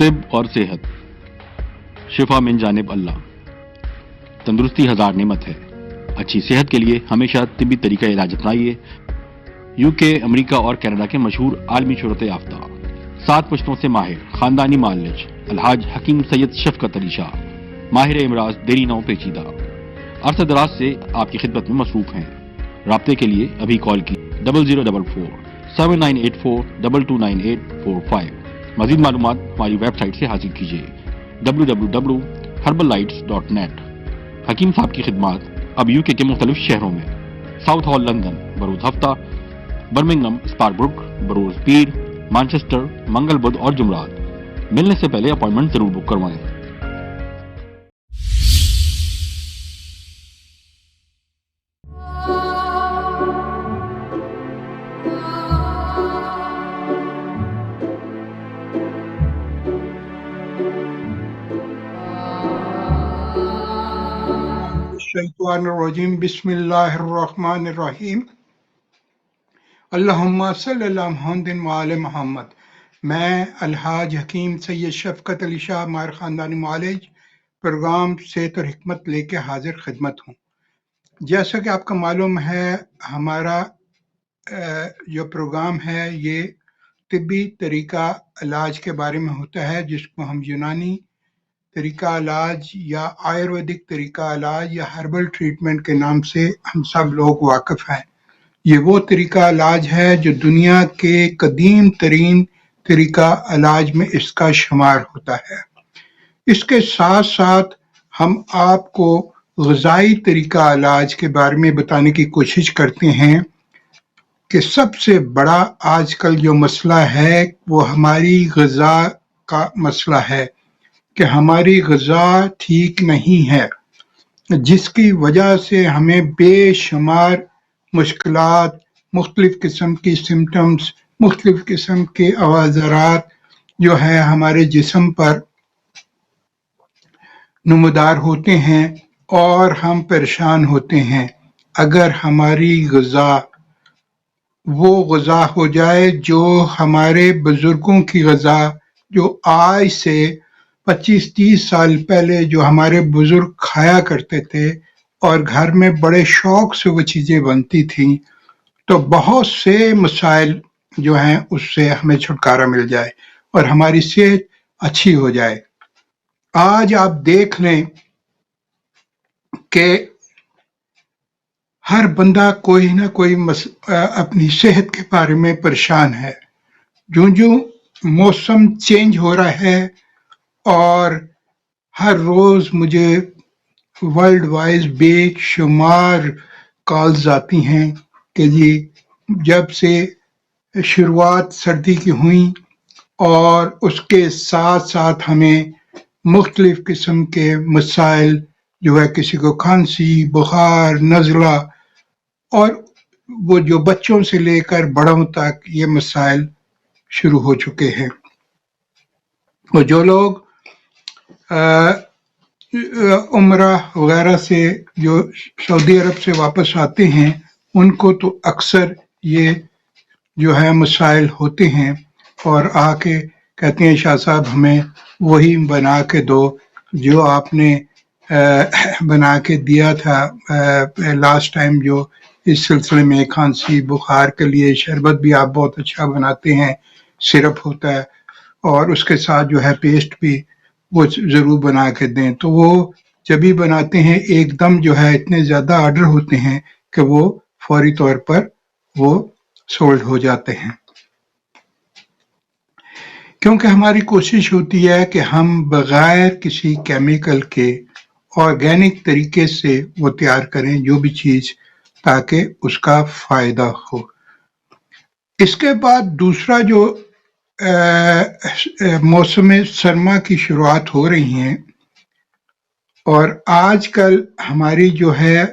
طب اور صحت، شفا من جانب اللہ۔ تندرستی ہزار نعمت ہے، اچھی صحت کے لیے ہمیشہ طبی طریقہ علاج اپنائیے۔ UK، امریکہ اور کینیڈا کے مشہور عالمی شہرت یافتہ 7 پشتوں سے ماہر خاندانی معالج الحاج حکیم سید شفقت علی شاہ، ماہر امراض دیری نو پیچیدہ، عرصہ دراز سے آپ کی خدمت میں مصروف ہیں۔ رابطے کے لیے ابھی کال کی 0044 7984 229845۔ مزید معلومات ہماری ویب سائٹ سے حاصل کیجیے www.herballights.net۔ حکیم صاحب کی خدمات اب UK کے مختلف شہروں میں ساؤتھ ہال لندن بروز ہفتہ، برمنگھم اسپار بروک بروز پیر، مانچسٹر منگل بدھ اور جمعرات۔ ملنے سے پہلے اپائنٹمنٹ ضرور بک کروائیں۔ الشیطان الرجیم، بسم اللہ الرحمن الرحیم، اللہم صلی اللہ محمد وآل محمد۔ میں الحاج حکیم سید شفقت علی شاہ، ماہر خاندانی معالج، پروگرام صحت اور حکمت لے کے حاضر خدمت ہوں۔ جیسا کہ آپ کا معلوم ہے، ہمارا جو پروگرام ہے یہ طبی طریقہ علاج کے بارے میں ہوتا ہے، جس کو ہم یونانی طریقہ علاج یا آیورویدک طریقہ علاج یا ہربل ٹریٹمنٹ کے نام سے ہم سب لوگ واقف ہیں۔ یہ وہ طریقہ علاج ہے جو دنیا کے قدیم ترین طریقہ علاج میں اس کا شمار ہوتا ہے۔ اس کے ساتھ ساتھ ہم آپ کو غذائی طریقہ علاج کے بارے میں بتانے کی کوشش کرتے ہیں کہ سب سے بڑا آج کل جو مسئلہ ہے وہ ہماری غذا کا مسئلہ ہے، کہ ہماری غذا ٹھیک نہیں ہے، جس کی وجہ سے ہمیں بے شمار مشکلات، مختلف قسم کی سمٹمز، مختلف قسم کے عوارضات جو ہے ہمارے جسم پر نمودار ہوتے ہیں اور ہم پریشان ہوتے ہیں۔ اگر ہماری غذا وہ غذا ہو جائے جو ہمارے بزرگوں کی غذا، جو آج سے 25-30 سال پہلے جو ہمارے بزرگ کھایا کرتے تھے اور گھر میں بڑے شوق سے وہ چیزیں بنتی تھیں، تو بہت سے مسائل جو ہیں اس سے ہمیں چھٹکارا مل جائے اور ہماری صحت اچھی ہو جائے۔ آج آپ دیکھ لیں کہ ہر بندہ کوئی نہ کوئی اپنی صحت کے بارے میں پریشان ہے۔ جو موسم چینج ہو رہا ہے اور ہر روز مجھے ورلڈ وائز بے شمار کالز آتی ہیں کہ جی جب سے شروعات سردی کی ہوئی اور اس کے ساتھ ساتھ ہمیں مختلف قسم کے مسائل جو ہے، کسی کو کھانسی، بخار، نزلہ، اور وہ جو بچوں سے لے کر بڑوں تک یہ مسائل شروع ہو چکے ہیں۔ اور جو لوگ عمرہ وغیرہ سے جو سعودی عرب سے واپس آتے ہیں، ان کو تو اکثر یہ جو ہے مسائل ہوتے ہیں اور آ کے کہتے ہیں شاہ صاحب ہمیں وہی بنا کے دو جو آپ نے بنا کے دیا تھا لاسٹ ٹائم، جو اس سلسلے میں کھانسی بخار کے لیے شربت بھی آپ بہت اچھا بناتے ہیں، سرپ ہوتا ہے، اور اس کے ساتھ جو ہے پیسٹ بھی وہ ضرور بنا کے دیں۔ تو وہ جب بھی بناتے ہیں ایک دم جو ہے اتنے زیادہ آرڈر ہوتے ہیں کہ وہ فوری طور پر وہ سولڈ ہو جاتے ہیں، کیونکہ ہماری کوشش ہوتی ہے کہ ہم بغیر کسی کیمیکل کے آرگینک طریقے سے وہ تیار کریں جو بھی چیز، تاکہ اس کا فائدہ ہو۔ اس کے بعد دوسرا جو موسم سرما کی شروعات ہو رہی ہیں، اور آج کل ہماری جو ہے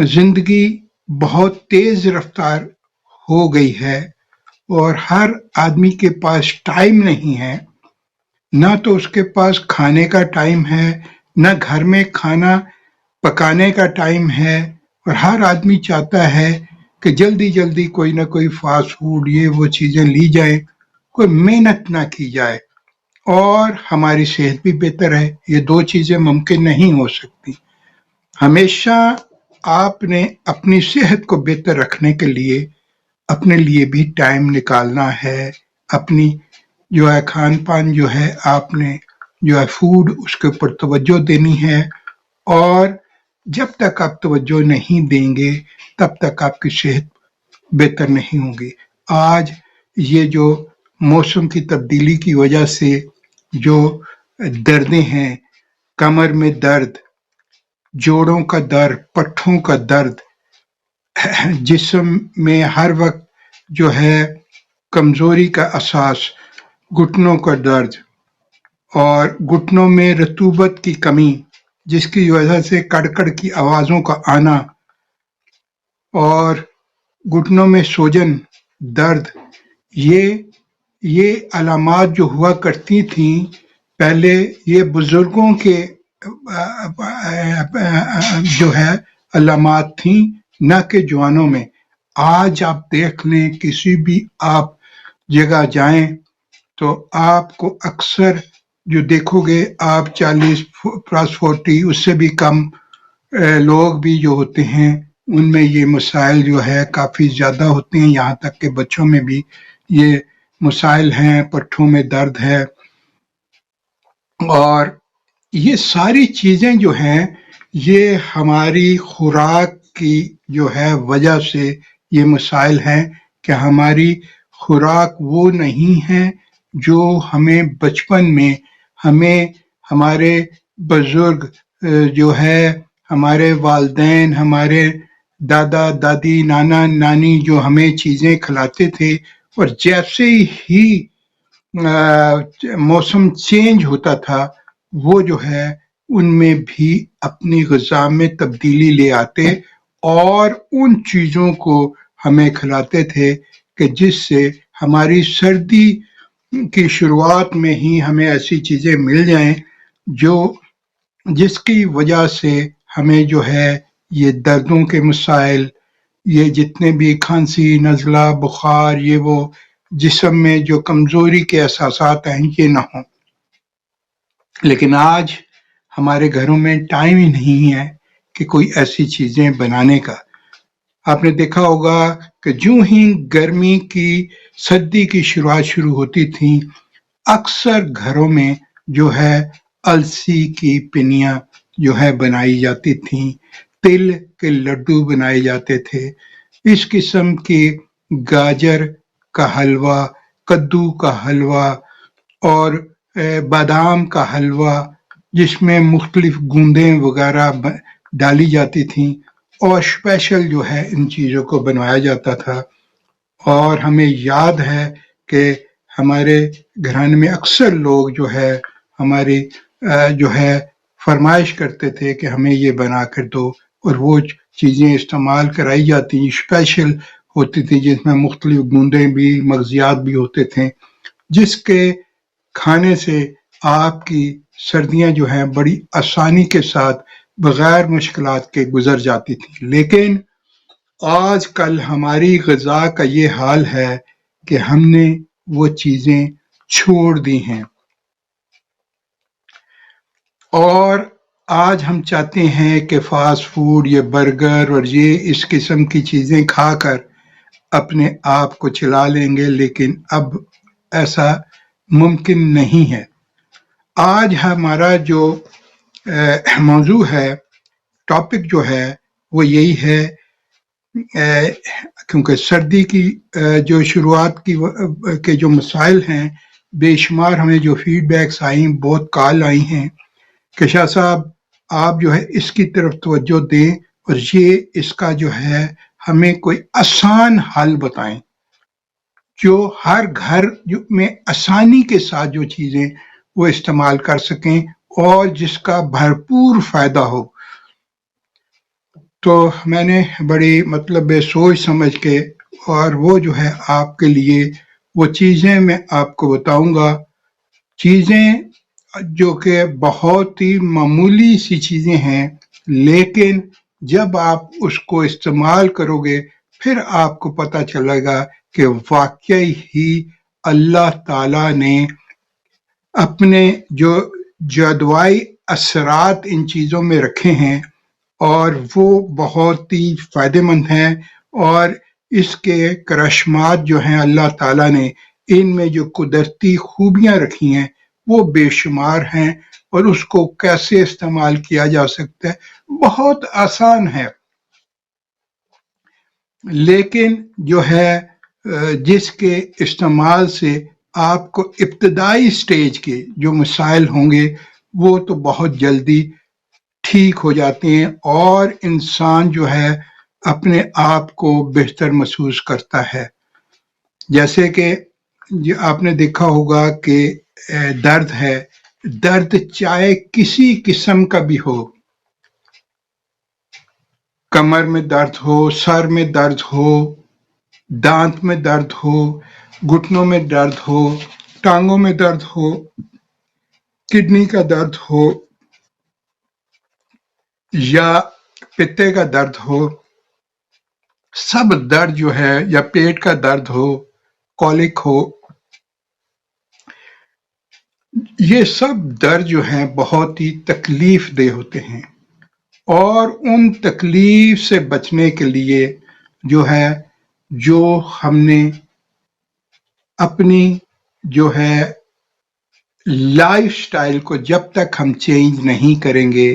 زندگی بہت تیز رفتار ہو گئی ہے اور ہر آدمی کے پاس ٹائم نہیں ہے، نہ تو اس کے پاس کھانے کا ٹائم ہے، نہ گھر میں کھانا پکانے کا ٹائم ہے، اور ہر آدمی چاہتا ہے کہ جلدی جلدی کوئی نہ کوئی فاسٹ فوڈ یہ وہ چیزیں لی جائیں، کوئی محنت نہ کی جائے۔ اور ہماری صحت بھی بہتر ہے. یہ دو چیزیں ممکن نہیں ہو سکتی. ہمیشہ آپ نے اپنی صحت کو بہتر رکھنے کے لیے اپنے لیے بھی ٹائم نکالنا ہے. اپنی جو ہے کھان پان جو ہے آپ نے جو ہے فوڈ اس کے اوپر توجہ دینی ہے. اور جب تک آپ توجہ نہیں دیں گے تب تک آپ کی صحت بہتر نہیں ہوگی. آج یہ جو موسم کی تبدیلی کی وجہ سے جو دردیں ہیں، کمر میں درد، جوڑوں کا درد، پٹھوں کا درد، جسم میں ہر وقت جو ہے کمزوری کا احساس، گھٹنوں کا درد اور گھٹنوں میں رطوبت کی کمی جس کی وجہ سے کڑکڑ کی آوازوں کا آنا اور گھٹنوں میں سوجن، درد، یہ علامات جو ہوا کرتی تھیں پہلے، یہ بزرگوں کے جو ہے علامات تھیں، نہ کہ جوانوں میں. آج آپ دیکھ لیں کسی بھی آپ جگہ جائیں تو آپ کو اکثر جو دیکھو گے آپ 40+40 اس سے بھی کم لوگ بھی جو ہوتے ہیں ان میں یہ مسائل جو ہے کافی زیادہ ہوتے ہیں. یہاں تک کہ بچوں میں بھی یہ مسائل ہیں، پٹھوں میں درد ہے. اور یہ ساری چیزیں جو ہیں یہ ہماری خوراک کی جو ہے وجہ سے یہ مسائل ہیں کہ ہماری خوراک وہ نہیں ہے جو ہمیں بچپن میں ہمارے بزرگ جو ہے ہمارے والدین، ہمارے دادا دادی، نانا نانی جو ہمیں چیزیں کھلاتے تھے. اور جیسے ہی موسم چینج ہوتا تھا وہ جو ہے ان میں بھی اپنی غذا میں تبدیلی لے آتے اور ان چیزوں کو ہمیں کھلاتے تھے کہ جس سے ہماری سردی کی شروعات میں ہی ہمیں ایسی چیزیں مل جائیں جس کی وجہ سے ہمیں جو ہے یہ دردوں کے مسائل، یہ جتنے بھی کھانسی، نزلہ، بخار، یہ وہ جسم میں جو کمزوری کے احساسات ہیں یہ نہ ہوں. لیکن آج ہمارے گھروں میں ٹائم ہی نہیں ہے کہ کوئی ایسی چیزیں بنانے کا. آپ نے دیکھا ہوگا کہ جو ہی گرمی کی سردی کی شروعات شروع ہوتی تھی اکثر گھروں میں جو ہے السی کی پنیاں جو ہے بنائی جاتی تھیں، تل کے لڈو بنائے جاتے تھے، اس قسم کی گاجر کا حلوہ، کدو کا حلوہ اور بادام کا حلوہ جس میں مختلف گوندیں وغیرہ ڈالی جاتی تھیں اور اسپیشل جو ہے ان چیزوں کو بنوایا جاتا تھا. اور ہمیں یاد ہے کہ ہمارے گھرانے میں اکثر لوگ جو ہے ہماری جو ہے فرمائش کرتے تھے کہ ہمیں یہ بنا کر دو، اور وہ چیزیں استعمال کرائی جاتی اسپیشل ہوتی تھی جس میں مختلف گوندیں بھی، مغزیات بھی ہوتے تھے، جس کے کھانے سے آپ کی سردیاں جو ہیں بڑی آسانی کے ساتھ بغیر مشکلات کے گزر جاتی تھی. لیکن آج کل ہماری غذا کا یہ حال ہے کہ ہم نے وہ چیزیں چھوڑ دی ہیں اور آج ہم چاہتے ہیں کہ فاسٹ فوڈ، یہ برگر اور یہ اس قسم کی چیزیں کھا کر اپنے آپ کو چلا لیں گے، لیکن اب ایسا ممکن نہیں ہے. آج ہمارا جو موضوع ہے، ٹاپک جو ہے وہ یہی ہے کیونکہ سردی کی جو شروعات کے جو مسائل ہیں، بے شمار ہمیں جو فیڈ بیکس آئیں، بہت کال آئی ہیں کہ شاہ صاحب آپ جو ہے اس کی طرف توجہ دیں اور یہ اس کا جو ہے ہمیں کوئی آسان حل بتائیں جو ہر گھر میں آسانی کے ساتھ جو چیزیں وہ استعمال کر سکیں اور جس کا بھرپور فائدہ ہو. تو میں نے بڑی سوچ سمجھ کے اور وہ جو ہے آپ کے لیے وہ چیزیں میں آپ کو بتاؤں گا، چیزیں جو کہ بہت ہی معمولی سی چیزیں ہیں، لیکن جب آپ اس کو استعمال کرو گے پھر آپ کو پتہ چلے گا کہ واقعی ہی اللہ تعالیٰ نے اپنے جو دوائی اثرات ان چیزوں میں رکھے ہیں اور وہ بہت ہی فائدہ مند ہیں، اور اس کے کرشمات جو ہیں اللہ تعالیٰ نے ان میں جو قدرتی خوبیاں رکھی ہیں وہ بے شمار ہیں، اور اس کو کیسے استعمال کیا جا سکتا ہے بہت آسان ہے، لیکن جو ہے جس کے استعمال سے آپ کو ابتدائی سٹیج کے جو مسائل ہوں گے وہ تو بہت جلدی ٹھیک ہو جاتے ہیں، اور انسان جو ہے اپنے آپ کو بہتر محسوس کرتا ہے۔ جیسے کہ آپ نے دیکھا ہوگا کہ درد ہے، درد چاہے کسی قسم کا بھی ہو، کمر میں درد ہو، سر میں درد ہو، دانت میں درد ہو، گھٹنوں میں درد ہو، ٹانگوں میں درد ہو، کڈنی کا درد ہو یا پتے کا درد ہو، سب درد جو ہے، یا پیٹ کا درد ہو، کولک ہو، یہ سب درد جو ہیں بہت ہی تکلیف دہ ہوتے ہیں، اور ان تکلیف سے بچنے کے لیے جو ہے جو ہم نے اپنی جو ہے لائف سٹائل کو جب تک ہم چینج نہیں کریں گے،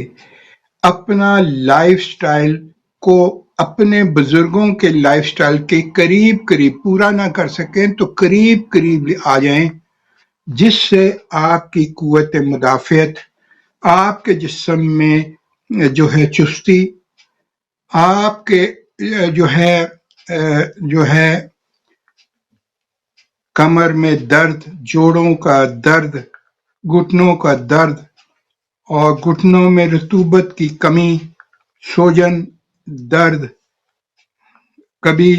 اپنا لائف سٹائل کو اپنے بزرگوں کے لائف سٹائل کے قریب پورا نہ کر سکیں تو قریب آ جائیں، جس سے آپ کی قوت مدافعت، آپ کے جسم میں جو ہے چستی، آپ کے جو ہے کمر میں درد، جوڑوں کا درد، گھٹنوں کا درد، اور گھٹنوں میں رطوبت کی کمی، سوجن، درد، کبھی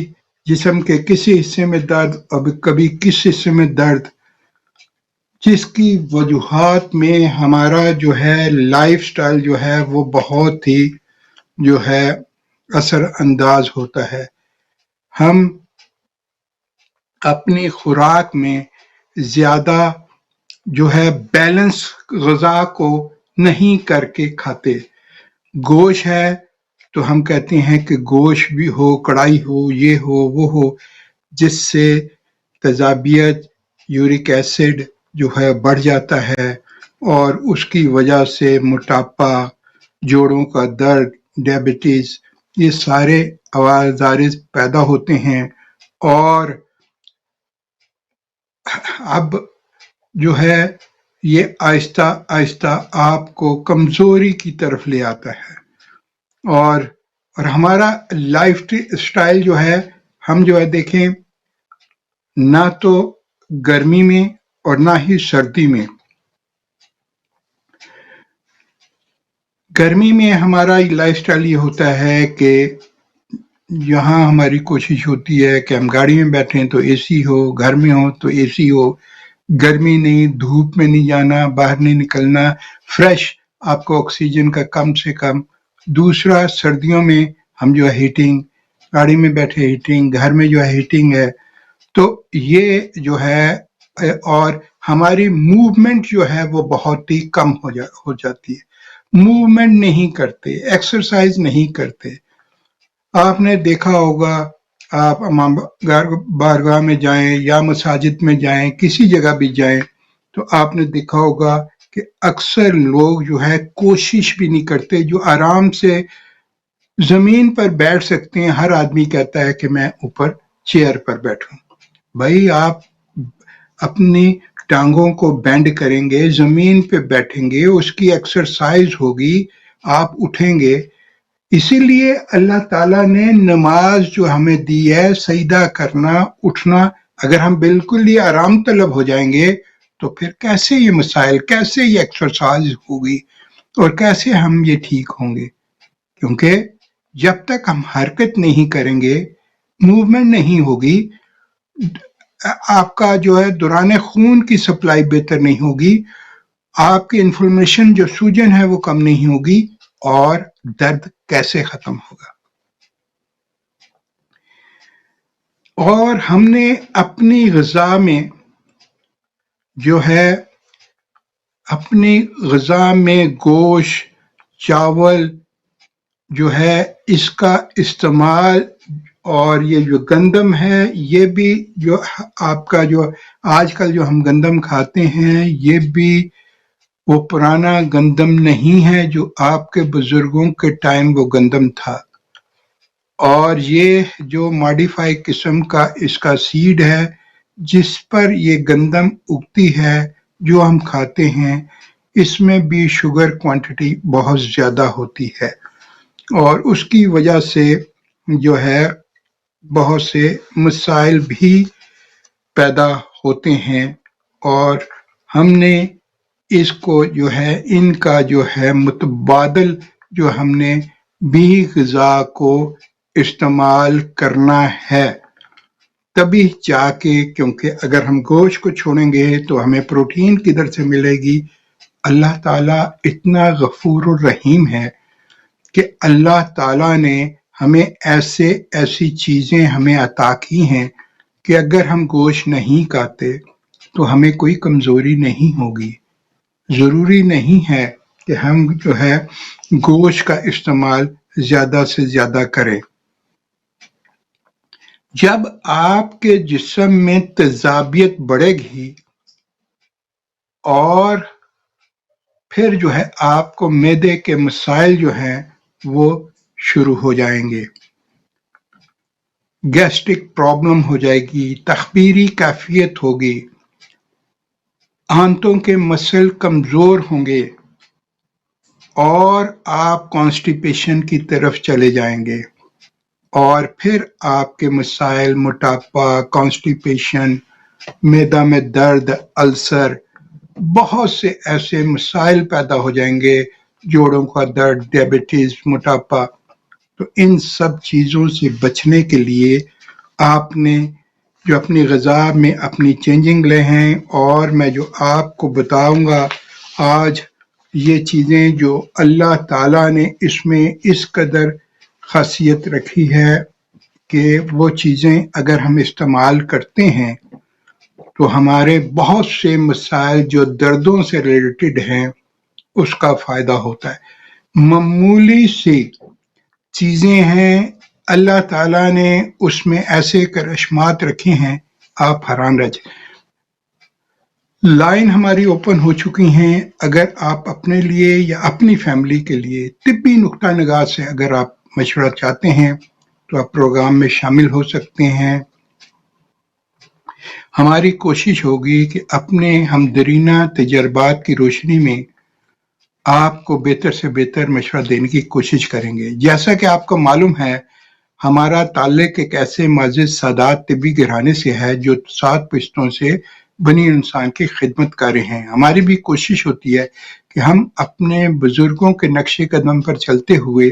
جسم کے کسی حصے میں درد اور کبھی کس حصے میں درد، جس کی وجوہات میں ہمارا جو ہے لائف سٹائل جو ہے وہ بہت ہی جو ہے اثر انداز ہوتا ہے۔ ہم اپنی خوراک میں زیادہ جو ہے بیلنس غذا کو نہیں کر کے کھاتے، گوشت ہے تو ہم کہتے ہیں کہ گوشت بھی ہو، کڑھائی ہو، یہ ہو وہ ہو، جس سے تیزابیت، یورک ایسڈ جو ہے بڑھ جاتا ہے، اور اس کی وجہ سے موٹاپا، جوڑوں کا درد، ڈائبٹیز، یہ سارے عوارض پیدا ہوتے ہیں، اور اب جو ہے یہ آہستہ آہستہ آپ کو کمزوری کی طرف لے آتا ہے، اور ہمارا لائف سٹائل جو ہے، ہم جو ہے دیکھیں نہ تو گرمی میں اور نہ ہی سردی میں، گرمی میں ہمارا لائف سٹائل یہ ہوتا ہے کہ یہاں ہماری کوشش ہوتی ہے کہ ہم گاڑی میں بیٹھیں تو اے سی ہو، گھر میں ہو تو اے سی ہو، گرمی نہیں، دھوپ میں نہیں جانا، باہر نہیں نکلنا، فریش آپ کو آکسیجن کا کم سے کم۔ دوسرا، سردیوں میں ہم جو ہے ہیٹنگ، گاڑی میں بیٹھے ہیٹنگ، گھر میں جو ہے ہیٹنگ ہے، تو یہ جو ہے اور ہماری موومنٹ جو ہے وہ بہت ہی کم ہو جاتی ہے، موومنٹ نہیں کرتے، ایکسرسائز نہیں کرتے۔ آپ نے دیکھا ہوگا، آپ بارگاہ میں جائیں یا مساجد میں جائیں، کسی جگہ بھی جائیں، تو آپ نے دیکھا ہوگا کہ اکثر لوگ جو ہے کوشش بھی نہیں کرتے، جو آرام سے زمین پر بیٹھ سکتے ہیں، ہر آدمی کہتا ہے کہ میں اوپر چیئر پر بیٹھوں۔ بھائی آپ اپنی ٹانگوں کو بینڈ کریں گے، زمین پہ بیٹھیں گے، اس کی ایکسرسائز ہوگی، آپ اٹھیں گے۔ اسی لیے اللہ تعالیٰ نے نماز جو ہمیں دی ہے، سجدہ کرنا، اٹھنا، اگر ہم بالکل ہی آرام طلب ہو جائیں گے تو پھر کیسے یہ مسائل، کیسے یہ ایکسرسائز ہوگی، اور کیسے ہم یہ ٹھیک ہوں گے؟ کیونکہ جب تک ہم حرکت نہیں کریں گے، موومنٹ نہیں ہوگی، آپ کا جو ہے دوران خون کی سپلائی بہتر نہیں ہوگی، آپ کی انفلمیشن جو سوجن ہے وہ کم نہیں ہوگی، اور درد کیسے ختم ہوگا؟ اور ہم نے اپنی غذا میں جو ہے اپنی غذا میں گوشت، چاول جو ہے اس کا استعمال، اور یہ جو گندم ہے یہ بھی جو آپ کا جو آج کل جو ہم گندم کھاتے ہیں یہ بھی وہ پرانا گندم نہیں ہے جو آپ کے بزرگوں کے ٹائم وہ گندم تھا، اور یہ جو ماڈیفائی قسم کا اس کا سیڈ ہے جس پر یہ گندم اگتی ہے جو ہم کھاتے ہیں، اس میں بھی شوگر کوانٹٹی بہت زیادہ ہوتی ہے، اور اس کی وجہ سے جو ہے بہت سے مسائل بھی پیدا ہوتے ہیں، اور ہم نے اس کو جو ہے ان کا جو ہے متبادل جو ہم نے بھی غذا کو استعمال کرنا ہے، تبھی جا کے، کیونکہ اگر ہم گوشت کو چھوڑیں گے تو ہمیں پروٹین کدھر سے ملے گی؟ اللہ تعالیٰ اتنا غفور الرحیم ہے کہ اللہ تعالیٰ نے ہمیں ایسی چیزیں ہمیں عطا کی ہیں کہ اگر ہم گوشت نہیں کھاتے تو ہمیں کوئی کمزوری نہیں ہوگی۔ ضروری نہیں ہے کہ ہم جو ہے گوشت کا استعمال زیادہ سے زیادہ کریں۔ جب آپ کے جسم میں تیزابیت بڑھے گی اور پھر جو ہے آپ کو معدے کے مسائل جو ہیں وہ شروع ہو جائیں گے، گیسٹرک پرابلم ہو جائے گی، تخدیری کیفیت ہوگی، آنتوں کے مسل کمزور ہوں گے اور آپ کانسٹیپیشن کی طرف چلے جائیں گے، اور پھر آپ کے مسائل موٹاپا، کانسٹیپیشن، معدہ میں درد، السر، بہت سے ایسے مسائل پیدا ہو جائیں گے، جوڑوں کا درد، ڈیابٹیز، موٹاپا۔ تو ان سب چیزوں سے بچنے کے لیے آپ نے جو اپنی غذا میں اپنی چینجنگ لے ہیں، اور میں جو آپ کو بتاؤں گا آج، یہ چیزیں جو اللہ تعالیٰ نے اس میں اس قدر خاصیت رکھی ہے کہ وہ چیزیں اگر ہم استعمال کرتے ہیں تو ہمارے بہت سے مسائل جو دردوں سے ریلیٹڈ ہیں اس کا فائدہ ہوتا ہے۔ معمولی سی چیزیں ہیں، اللہ تعالیٰ نے اس میں ایسے کرشمات رکھے ہیں، آپ حیران رہ جائیں۔ لائن ہماری اوپن ہو چکی ہیں، اگر آپ اپنے لیے یا اپنی فیملی کے لیے طبی نقطہ نگاہ سے اگر آپ مشورہ چاہتے ہیں تو آپ پروگرام میں شامل ہو سکتے ہیں۔ ہماری کوشش ہوگی کہ اپنے ہمدرینہ تجربات کی روشنی میں آپ کو بہتر سے بہتر مشورہ دینے کی کوشش کریں گے۔ جیسا کہ آپ کو معلوم ہے، ہمارا تعلق ایک ایسے معزز سادات طبی گھرانے سے ہے جو 7 پشتوں سے بنی انسان کی خدمت کر رہے ہیں۔ ہماری بھی کوشش ہوتی ہے کہ ہم اپنے بزرگوں کے نقش قدم پر چلتے ہوئے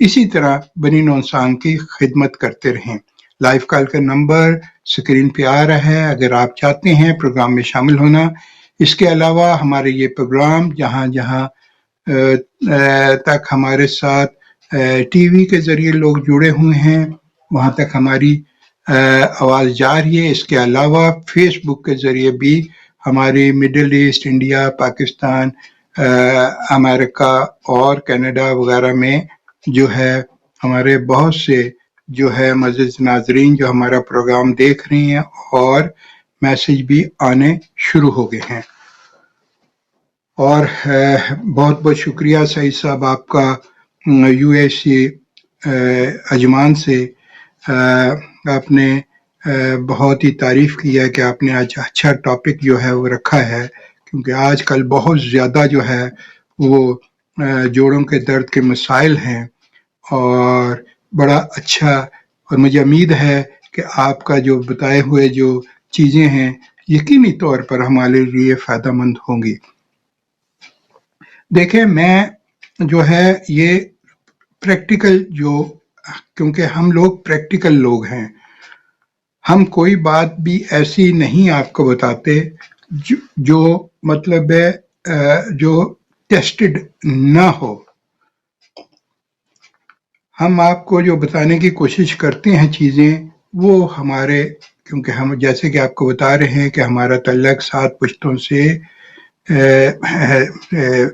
اسی طرح بنی انسان کی خدمت کرتے رہیں۔ لائف کال کا نمبر سکرین پہ آ رہا ہے، اگر آپ چاہتے ہیں پروگرام میں شامل ہونا۔ اس کے علاوہ ہمارے یہ پروگرام جہاں جہاں تک ہمارے ساتھ ٹی وی کے ذریعے لوگ جڑے ہوئے ہیں وہاں تک ہماری آواز جا رہی ہے۔ اس کے علاوہ فیس بک کے ذریعے بھی ہمارے مڈل ایسٹ، انڈیا، پاکستان، امریکہ اور کینیڈا وغیرہ میں جو ہے ہمارے بہت سے جو ہے معزز ناظرین جو ہمارا پروگرام دیکھ رہے ہیں، اور میسج بھی آنے شروع ہو گئے ہیں۔ اور بہت بہت شکریہ سعید صاحب آپ کا یو ایس اے اجمان سے، آپ نے بہت ہی تعریف کی ہے کہ آپ نے آج اچھا ٹاپک جو ہے وہ رکھا ہے، کیونکہ آج کل بہت زیادہ جو ہے وہ جوڑوں کے درد کے مسائل ہیں، اور بڑا اچھا، اور مجھے امید ہے کہ آپ کا جو بتائے ہوئے جو چیزیں ہیں یقینی طور پر ہمارے لیے فائدہ مند ہوں گی۔ دیکھیں، میں جو ہے یہ پریکٹیکل کیونکہ ہم لوگ پریکٹیکل لوگ ہیں، ہم کوئی بات بھی ایسی نہیں آپ کو بتاتے جو مطلب ہے جو ٹیسٹڈ نہ ہو۔ ہم آپ کو جو بتانے کی کوشش کرتے ہیں چیزیں، وہ ہمارے، کیونکہ ہم جیسے کہ آپ کو بتا رہے ہیں کہ ہمارا تعلق 7 پشتوں سے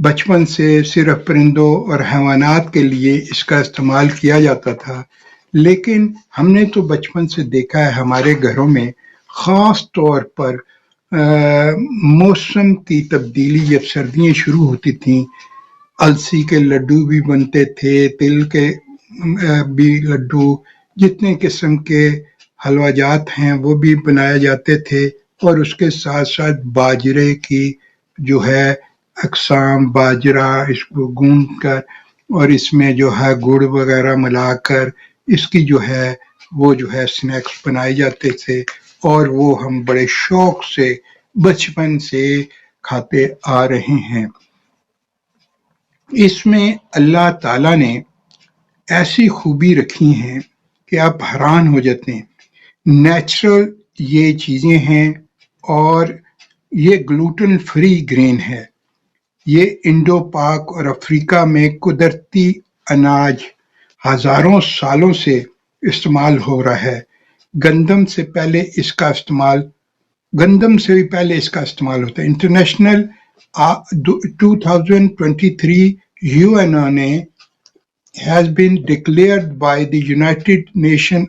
بچپن سے صرف پرندوں اور حیوانات کے لیے اس کا استعمال کیا جاتا تھا، لیکن ہم نے تو بچپن سے دیکھا ہے ہمارے گھروں میں خاص طور پر موسم کی تبدیلی جب سردیاں شروع ہوتی تھیں، السی کے لڈو بھی بنتے تھے، تل کے بھی لڈو، جتنے قسم کے حلوہ جات ہیں وہ بھی بنائے جاتے تھے، اور اس کے ساتھ ساتھ باجرے کی جو ہے اقسام، باجرہ اس کو گوند کر اور اس میں جو ہے گڑ وغیرہ ملا کر اس کی جو ہے وہ جو ہے سنیکس بنائے جاتے تھے، اور وہ ہم بڑے شوق سے بچپن سے کھاتے آ رہے ہیں۔ اس میں اللہ تعالیٰ نے ایسی خوبی رکھی ہیں کہ آپ حیران ہو جاتے ہیں۔ نیچرل یہ چیزیں ہیں، اور یہ گلوٹن فری گرین ہے۔ یہ انڈو پاک اور افریقہ میں قدرتی اناج ہزاروں سالوں سے استعمال ہو رہا ہے۔ گندم سے بھی پہلے اس کا استعمال ہوتا ہے۔ انٹرنیشنل 2023 UNO نے has been declared by the United Nations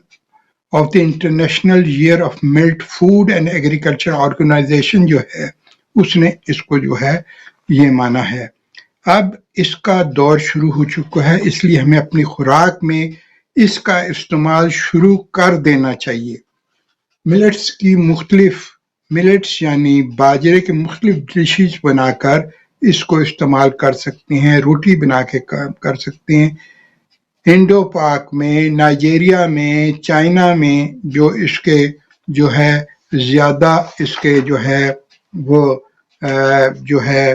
of the International Year of Millet Food and Agriculture Organization جو ہے اس نے اس کو جو ہے یہ مانا ہے۔ اب اس کا دور شروع ہو چکا ہے، اس لیے ہمیں اپنی خوراک میں اس کا استعمال شروع کر دینا چاہیے۔ ملٹس یعنی باجرے کے مختلف ڈشز بنا کر اس کو استعمال کر سکتے ہیں، روٹی بنا کے کر سکتے ہیں۔ انڈو پاک میں، نائجیریا میں، چائنا میں جو اس کے جو ہے زیادہ اس کے جو ہے وہ جو ہے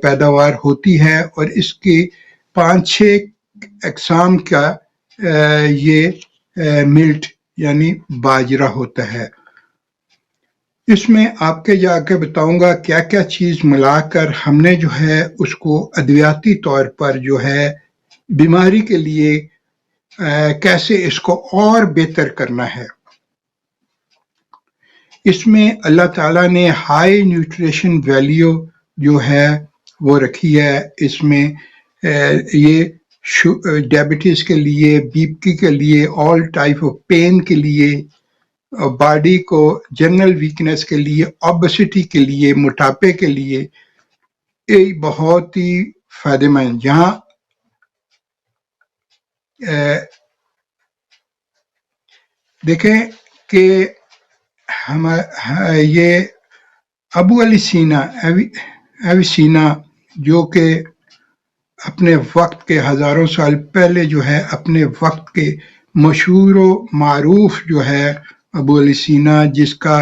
پیداوار ہوتی ہے، اور اس کی 5-6 اقسام کا یہ ملٹ یعنی باجرہ ہوتا ہے۔ اس میں آپ کے جا کے بتاؤں گا کیا کیا چیز ملا کر ہم نے جو ہے اس کو ادویاتی طور پر جو ہے بیماری کے لیے کیسے اس کو اور بہتر کرنا ہے۔ اس میں اللہ تعالیٰ نے ہائی نیوٹریشن ویلیو جو ہے وہ رکھی ہے۔ اس میں یہ ڈائبٹیز کے لیے، بی پی کے لیے، آل ٹائپ آف پین کے لیے، باڈی کو جنرل ویکنس کے لیے، اوبیسٹی کے لیے، موٹاپے کے لیے یہ بہت ہی فائدہ مند۔ جہاں دیکھیں کہ یہ ابو علی سینا جو کہ اپنے وقت کے ہزاروں سال پہلے جو ہے اپنے وقت کے مشہور و معروف جو ہے ابو علی سینا، جس کا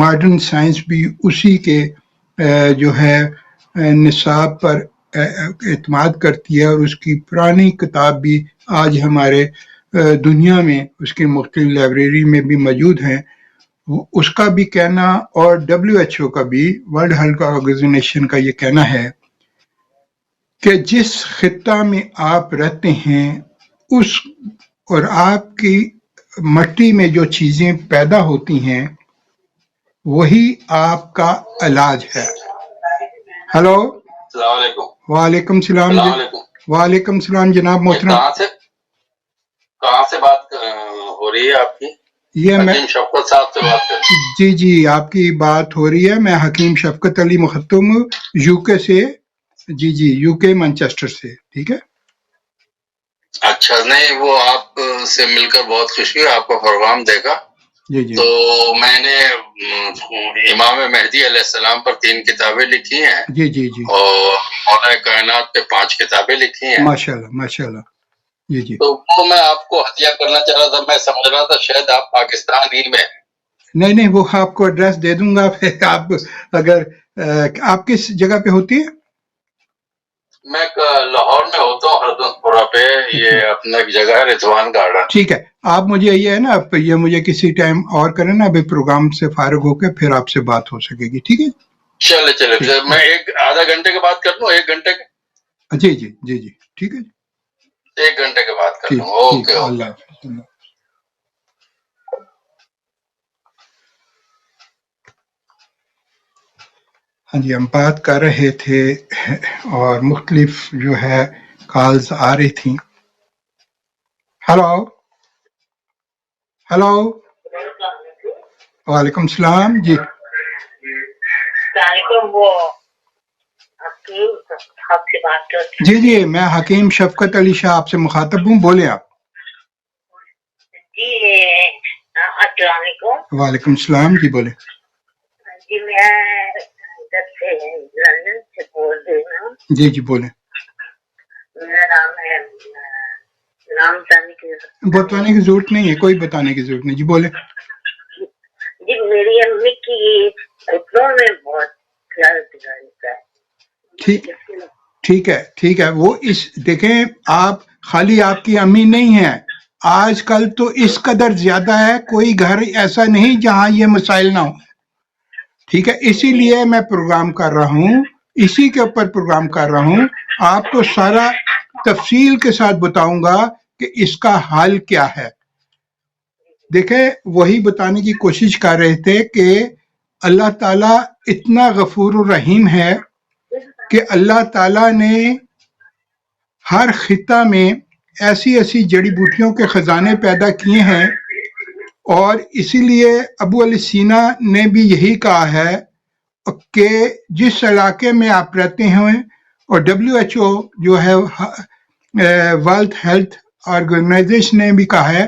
ماڈرن سائنس بھی اسی کے جو ہے نصاب پر اعتماد کرتی ہے، اور اس کی پرانی کتاب بھی آج ہمارے دنیا میں اس کی مختلف لائبریری میں بھی موجود ہیں۔ اس کا بھی کہنا، اور WHO کا بھی، ورلڈ ہیلتھ آرگنائزیشن کا یہ کہنا ہے کہ جس خطہ میں آپ رہتے ہیں اور آپ کی مٹی میں جو چیزیں پیدا ہوتی ہیں وہی آپ کا علاج ہے۔ ہلو، السلام علیکم۔ وعلیکم السلام۔ السلام علیکم۔ وعلیکم السلام جناب محترم۔ کہاں سے بات ہو رہی ہے آپ کی؟ یہ میں حکیم شفقت صاحب سے بات کر رہی ہوں۔ جی آپ کی بات ہو رہی ہے، میں حکیم شفقت علی مختوم UK سے، جی UK مانچسٹر سے، ٹھیک ہے۔ اچھا، نہیں وہ آپ سے مل کر بہت خوشی ہوئی، آپ کا پروگرام دیکھا۔ جی تو میں نے امام مہدی علیہ السلام پر 3 کتابیں لکھی ہیں، جی اور مولا کائنات پہ 5 کتابیں لکھی ہیں۔ ماشاءاللہ۔ جی تو وہ میں آپ کو ہدیہ کرنا چاہ رہا تھا۔ میں سمجھ رہا تھا شاید آپ پاکستان ہی میں۔ نہیں، وہ آپ کو ایڈریس دے دوں گا، پھر آپ اگر آپ کس جگہ پہ ہوتی ہے؟ میں لاہور میں ہوتا ہوں، ہردن پورہ پہ، یہ اپنا ایک جگہ ہے رضوان گارڈن۔ ٹھیک ہے، آپ مجھے یہ ہے نا، یہ مجھے کسی ٹائم اور کریں نا، ابھی پروگرام سے فارغ ہو کے پھر آپ سے بات ہو سکے گی، ٹھیک ہے؟ چلے میں آدھا گھنٹے کے بعد کر لوں، 1 گھنٹے کے؟ جی ٹھیک ہے، 1 گھنٹے کے بعد کر لوں۔ اوکے، اللہ حافظ۔ ہاں جی، ہم بات کر رہے تھے اور مختلف جو ہے کالز آ رہی تھیں. ہلو ہلو وعلیکم السلام جی. وہ حکیم صاحب سے بات کرتے جی جی، میں حکیم شفقت علی شاہ آپ سے مخاطب ہوں، بولیں آپ. جی السلام علیکم. وعلیکم السلام جی، بولیں. جی میں ادھر سے لندن سے بول رہی ہوں. جی جی بولیں. میرا نام ہے نام بتانے کی ضرورت نہیں ہے، کوئی بتانے کی ضرورت نہیں جی، بولیں. جی میری امی کی گھٹنوں میں بہت درد رہتا ہے. ٹھیک ہے. وہ دیکھیں، آپ خالی آپ کی امی نہیں ہیں، آج کل تو اس قدر زیادہ ہے، کوئی گھر ایسا نہیں جہاں یہ مسائل نہ ہو. ٹھیک ہے، اسی لیے میں پروگرام کر رہا ہوں، اسی کے اوپر پروگرام کر رہا ہوں. آپ کو سارا تفصیل کے ساتھ بتاؤں گا کہ اس کا حل کیا ہے. دیکھیں، وہی بتانے کی کوشش کر رہے تھے کہ اللہ تعالیٰ اتنا غفور الرحیم ہے کہ اللہ تعالیٰ نے ہر خطہ میں ایسی ایسی جڑی بوٹیوں کے خزانے پیدا کیے ہیں، اور اسی لیے ابو علی سینا نے بھی یہی کہا ہے کہ جس علاقے میں آپ رہتے ہیں، اور WHO جو ہے ورلڈ ہیلتھ آرگنائزیشن نے بھی کہا ہے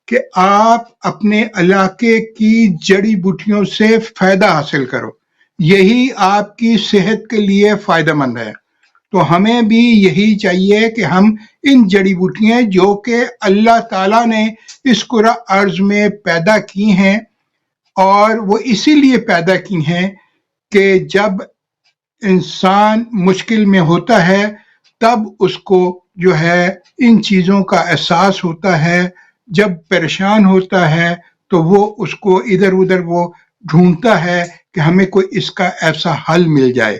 کہ آپ اپنے علاقے کی جڑی بوٹیوں سے فائدہ حاصل کرو، یہی آپ کی صحت کے لیے فائدہ مند ہے. تو ہمیں بھی یہی چاہیے کہ ہم ان جڑی بوٹیاں جو کہ اللہ تعالیٰ نے اس کرہ ارض میں پیدا کی ہیں، اور وہ اسی لیے پیدا کی ہیں کہ جب انسان مشکل میں ہوتا ہے تب اس کو جو ہے ان چیزوں کا احساس ہوتا ہے. جب پریشان ہوتا ہے تو وہ اس کو ادھر ادھر وہ ڈھونڈتا ہے کہ ہمیں کوئی اس کا ایسا حل مل جائے.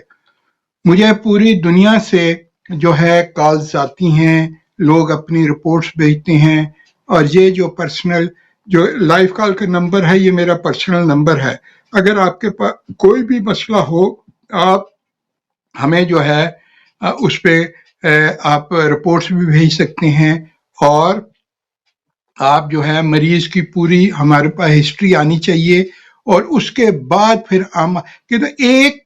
مجھے پوری دنیا سے جو ہے کالز آتی ہیں، لوگ اپنی رپورٹس بھیجتے ہیں، اور یہ جو پرسنل جو لائیو کال کا نمبر ہے، یہ میرا پرسنل نمبر ہے. اگر آپ کے پاس کوئی بھی مسئلہ ہو، آپ ہمیں جو ہے اس پہ آپ رپورٹس بھی بھیج سکتے ہیں، اور آپ جو ہے مریض کی پوری ہمارے پاس ہسٹری آنی چاہیے. اور اس کے بعد پھر ہم کہ ایک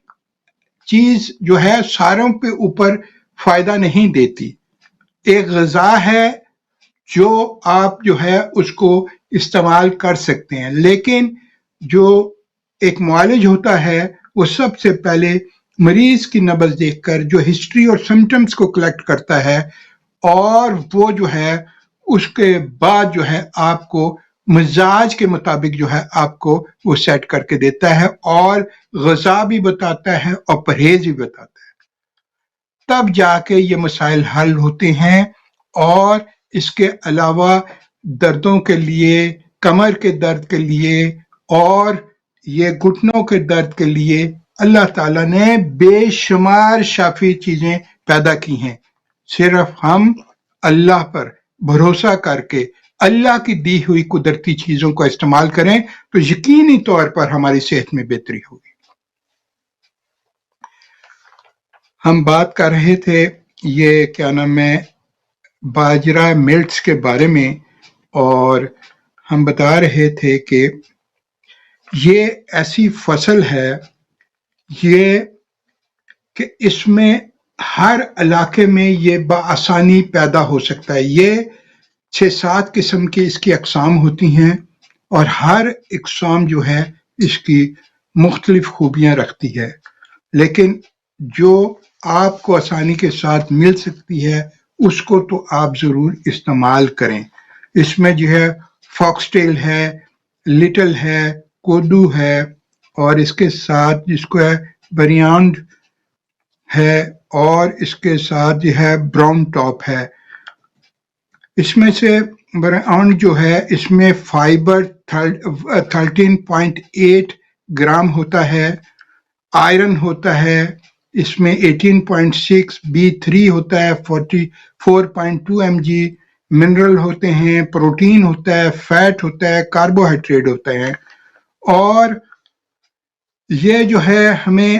چیز جو ہے ساروں پہ اوپر فائدہ نہیں دیتی. ایک غذا ہے جو آپ جو ہے اس کو استعمال کر سکتے ہیں، لیکن جو ایک معالج ہوتا ہے وہ سب سے پہلے مریض کی نبض دیکھ کر جو ہسٹری اور سمٹمز کو کلیکٹ کرتا ہے، اور وہ جو ہے اس کے بعد جو ہے آپ کو مزاج کے مطابق جو ہے آپ کو وہ سیٹ کر کے دیتا ہے، اور غذا بھی بتاتا ہے اور پرہیز بھی بتاتا ہے. تب جا کے یہ مسائل حل ہوتے ہیں. اور اس کے علاوہ دردوں کے لیے، کمر کے درد کے لیے اور یہ گھٹنوں کے درد کے لیے اللہ تعالیٰ نے بے شمار شافی چیزیں پیدا کی ہیں. صرف ہم اللہ پر بھروسہ کر کے اللہ کی دی ہوئی قدرتی چیزوں کو استعمال کریں تو یقینی طور پر ہماری صحت میں بہتری ہوگی. ہم بات کر رہے تھے یہ کیا نام ہے باجرہ ملٹس کے بارے میں، اور ہم بتا رہے تھے کہ یہ ایسی فصل ہے یہ کہ اس میں ہر علاقے میں یہ بآسانی پیدا ہو سکتا ہے. یہ 6-7 قسم کی اس کی اقسام ہوتی ہیں، اور ہر اقسام جو ہے اس کی مختلف خوبیاں رکھتی ہے، لیکن جو آپ کو آسانی کے ساتھ مل سکتی ہے اس کو تو آپ ضرور استعمال کریں. اس میں جو ہے فاکس ٹیل ہے، لٹل ہے، کودو ہے، اور اس کے ساتھ جس کو ہے بریانڈ ہے، اور اس کے ساتھ جو ہے براؤن ٹاپ ہے. اس میں سے براؤن جو ہے اس میں فائبر 13.8 گرام ہوتا ہے، آئرن ہوتا ہے اس میں 18.6، B3 ہوتا ہے 44.2 mg، منرل ہوتے ہیں، پروٹین ہوتا ہے، فیٹ ہوتا ہے، کاربوہائیڈریٹ ہوتا ہے. اور یہ جو ہے ہمیں